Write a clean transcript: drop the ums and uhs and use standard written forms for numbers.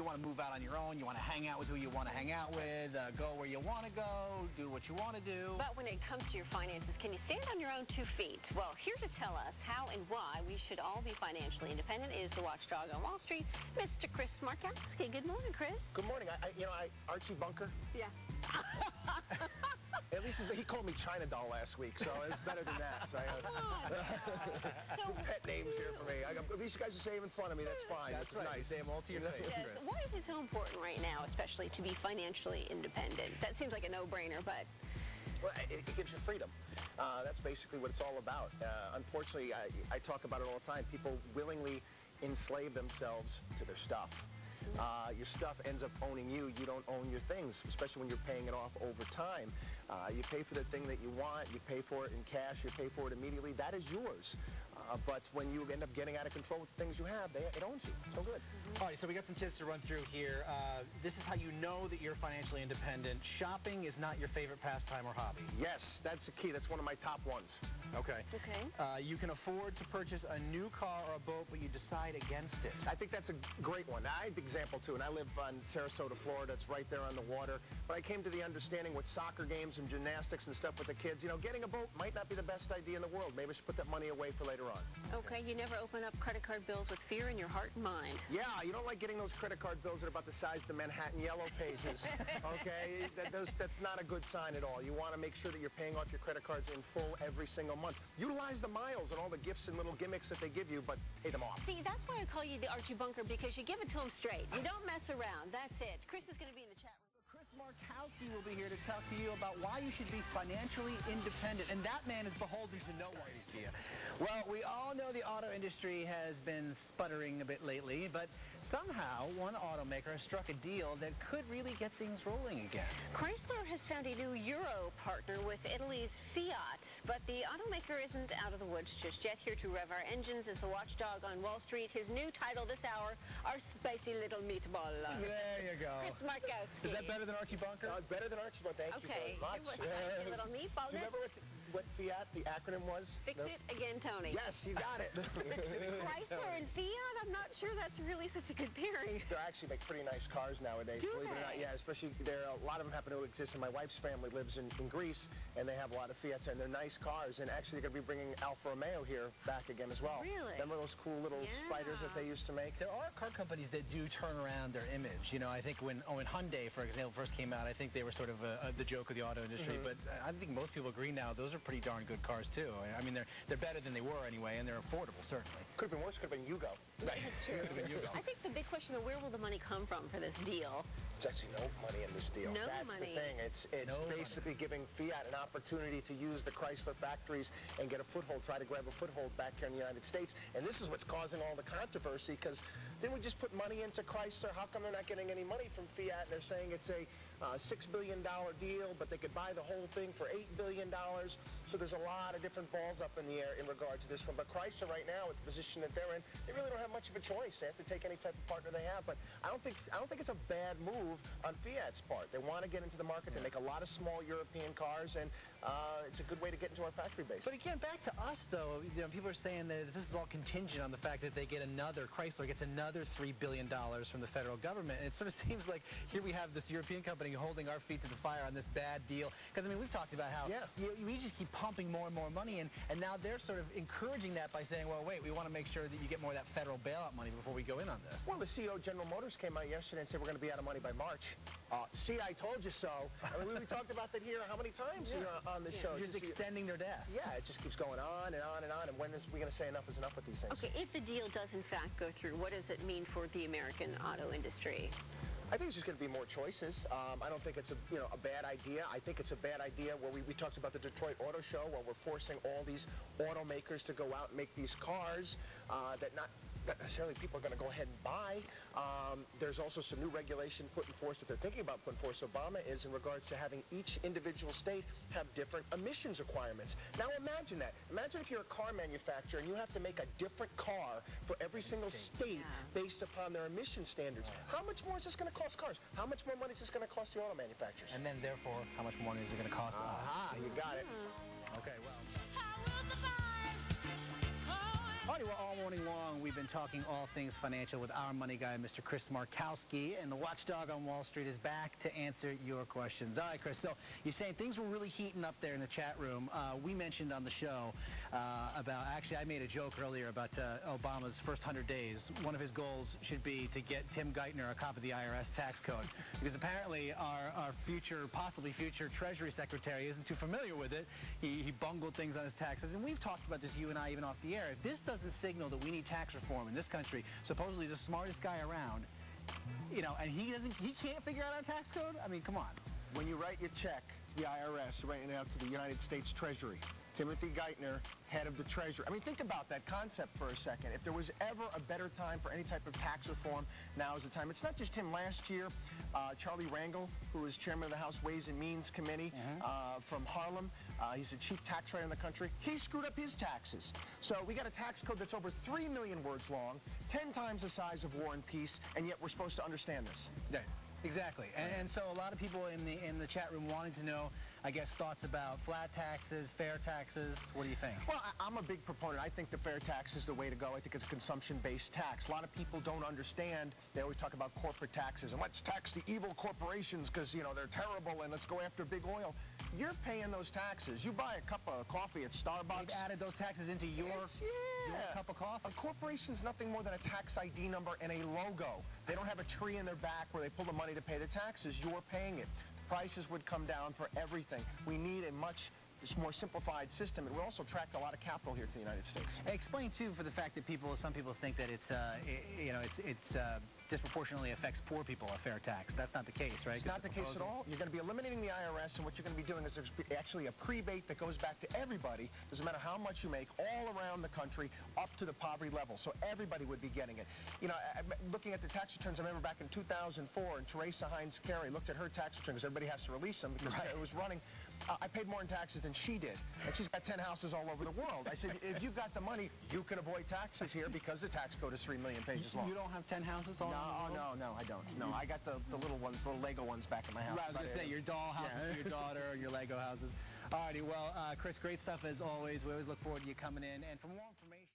want to move out on your own. You want to hang out with who you want to hang out with, go where you want to go, do what you want to do. But when it comes to your finances, can you stand on your own 2 feet? Well, here to tell us how and why we should all be financially independent is the watchdog on Wall Street, Mr. Chris Markowski. Good morning, Chris. Good morning. Archie Bunker. Yeah. At least he called me China Doll last week, so it's better than that. So So pet names here for me. At least you guys are saving fun of me. That's fine. That's right. nice. Say them all to your face, yes, Chris. why is it so important right now, especially to be financially independent? That seems like a no-brainer, but... Well, it gives you freedom. That's basically what it's all about. Unfortunately, I talk about it all the time. People willingly enslave themselves to their stuff. Your stuff ends up owning you. You don't own your things, especially when you're paying it off over time. You pay for the thing that you want. You pay for it in cash. You pay for it immediately. That is yours. But when you end up getting out of control with the things you have, it owns you. It's no good. All right, so we got some tips to run through here. This is how you know that you're financially independent. Shopping is not your favorite pastime or hobby. Yes, that's the key. That's one of my top ones. Okay. Okay. You can afford to purchase a new car or a boat, but you decide against it. I think that's a great one. I had the example, too, and I live on Sarasota, Florida. It's right there on the water. But I came to the understanding with soccer games and gymnastics and stuff with the kids, getting a boat might not be the best idea in the world. Maybe I should put that money away for later on. Okay, you never open up credit card bills with fear in your heart and mind. Yeah, you don't like getting those credit card bills that are about the size of the Manhattan Yellow Pages, okay? That's not a good sign at all. You want to make sure that you're paying off your credit cards in full every single month. Utilize the miles and all the gifts and little gimmicks that they give you, but pay them off. See, that's why I call you the Archie Bunker, because you give it to them straight. You don't mess around. That's it. Chris is going to be in the chat room. Chris Markowski will be here to talk to you about why you should be financially independent, and that man is beholden to no one. Well, we all know the auto industry has been sputtering a bit lately, but somehow one automaker has struck a deal that could really get things rolling again. Chrysler has found a new Euro partner with Italy's Fiat, but the automaker isn't out of the woods just yet. Here to rev our engines is the watchdog on Wall Street. His new title this hour, our spicy little meatball. There you go. Chris Markowski. Is that better than Archie Bunker? Better than Archie Bunker. Thank you very much. Okay, spicy little meatball. Do you remember what Fiat, the acronym was? Fix it again, Tony. Yes, you got it. Fix it again. Chrysler and Fiat? I'm not sure that's really such a good pairing. They actually make pretty nice cars nowadays. Do believe it or not. they? Yeah, especially a lot of them happen to exist. And my wife's family lives in Greece, and they have a lot of Fiats, and they're nice cars. And actually, they're going to be bringing Alfa Romeo here back again as well. Really? Remember those cool little spiders that they used to make? There are car companies that do turn around their image. I think when Hyundai, for example, first came out, I think they were sort of the joke of the auto industry. But I think most people agree now those are pretty darn good cars too. I mean, they're better than they were anyway, and they're affordable, certainly. Could have been worse. Could have been Yugo. Right. Could have been Yugo. I think the big question is, where will the money come from for this deal? There's actually no money in this deal. No That's money. the thing. It's basically giving Fiat an opportunity to use the Chrysler factories and get a foothold, try to grab a foothold back here in the United States. And this is what's causing all the controversy, because didn't we just put money into Chrysler? How come they're not getting any money from Fiat? They're saying it's a $6 billion deal, but they could buy the whole thing for $8 billion. So there's a lot of different balls up in the air in regard to this one. But Chrysler right now, with the position that they're in, they really don't have much of a choice. They have to take any type of partner they have. But I don't think it's a bad move on Fiat's part. They want to get into the market. They make a lot of small European cars, and it's a good way to get into our factory base. But again, back to us though, people are saying that this is all contingent on the fact that Chrysler gets another $3 billion from the federal government. And it sort of seems like here we have this European company holding our feet to the fire on this bad deal. Because I mean, we've talked about how we just keep pumping more and more money in, and now they're sort of encouraging that by saying, well, wait, we want to make sure that you get more of that federal bailout money before we go in on this. Well, the CEO of General Motors came out yesterday and said we're going to be out of money by March. See, I told you so. I mean, we talked about that here how many times here on the show. Just extending their death. Yeah, it just keeps going on and on and on. And when is we going to say enough is enough with these things? Okay, if the deal does in fact go through, what does it mean for the American auto industry? I think it's just going to be more choices. I don't think it's a bad idea. I think it's a bad idea where we talked about the Detroit Auto Show, where we're forcing all these automakers to go out and make these cars that not necessarily people are going to go ahead and buy. There's also some new regulation put in force that they're thinking about putting in force. Obama is in regards to having each individual state have different emissions requirements. Now imagine that. Imagine if you're a car manufacturer and you have to make a different car for every single state based upon their emission standards. How much more is this going to cost cars? How much more money is this going to cost the auto manufacturers? And then, therefore, how much more money is it going to cost us? You got it. Okay, well. I will survive. Oh, Alrighty, well, all morning long, we've been talking all things financial with our money guy, Mr. Chris Markowski, and the Watchdog on Wall Street is back to answer your questions. All right, Chris, so you're saying things were really heating up there in the chat room. We mentioned on the show actually, I made a joke earlier about Obama's first 100 days. One of his goals should be to get Tim Geithner a copy of the IRS tax code, because apparently our possibly future Treasury Secretary isn't too familiar with it. He bungled things on his taxes, and we've talked about this, you and I, even off the air. If this doesn't signal that we need tax reform in this country, supposedly the smartest guy around, and he can't figure out our tax code? I mean, come on. When you write your check to the IRS, you're writing it out to the United States Treasury. Timothy Geithner, head of the Treasury. I mean, think about that concept for a second. If there was ever a better time for any type of tax reform, now is the time. It's not just him. Last year, Charlie Rangel, who is chairman of the House Ways and Means Committee from Harlem, he's the chief tax writer in the country. He screwed up his taxes. So we got a tax code that's over 3 million words long, 10 times the size of War and Peace, and yet we're supposed to understand this. Yeah. Exactly, and so a lot of people in the chat room wanting to know, I guess, thoughts about flat taxes, fair taxes. What do you think? Well, I'm a big proponent. I think the fair tax is the way to go. I think it's a consumption-based tax. A lot of people don't understand. They always talk about corporate taxes, and let's tax the evil corporations because, they're terrible, and let's go after big oil. You're paying those taxes. You buy a cup of coffee at Starbucks. They've added those taxes into your cup of coffee. A corporation's nothing more than a tax ID number and a logo. They don't have a tree in their back where they pull the money to pay the taxes. You're paying it. Prices would come down for everything. We need a much more simplified system, and we also attract a lot of capital here to the United States. Explain too, for the fact that some people think that it's disproportionately affects poor people, a fair tax. That's not the case, right? It's not the case at all. You're going to be eliminating the IRS, and what you're going to be doing is there's actually a prebate that goes back to everybody. Doesn't matter how much you make, all around the country, up to the poverty level. So everybody would be getting it. Looking at the tax returns, I remember back in 2004, and Teresa Heinz Carey looked at her tax return because everybody has to release them because it was running. I paid more in taxes than she did, and she's got 10 houses all over the world. I said, if you've got the money, you can avoid taxes here because the tax code is 3 million pages long. You don't have 10 houses all over the world? No, I don't. No, I got the little ones, little Lego ones back in my house. Right, I was going to say, your doll houses for your daughter, your Lego houses. All righty, well, Chris, great stuff as always. We always look forward to you coming in. And for more information...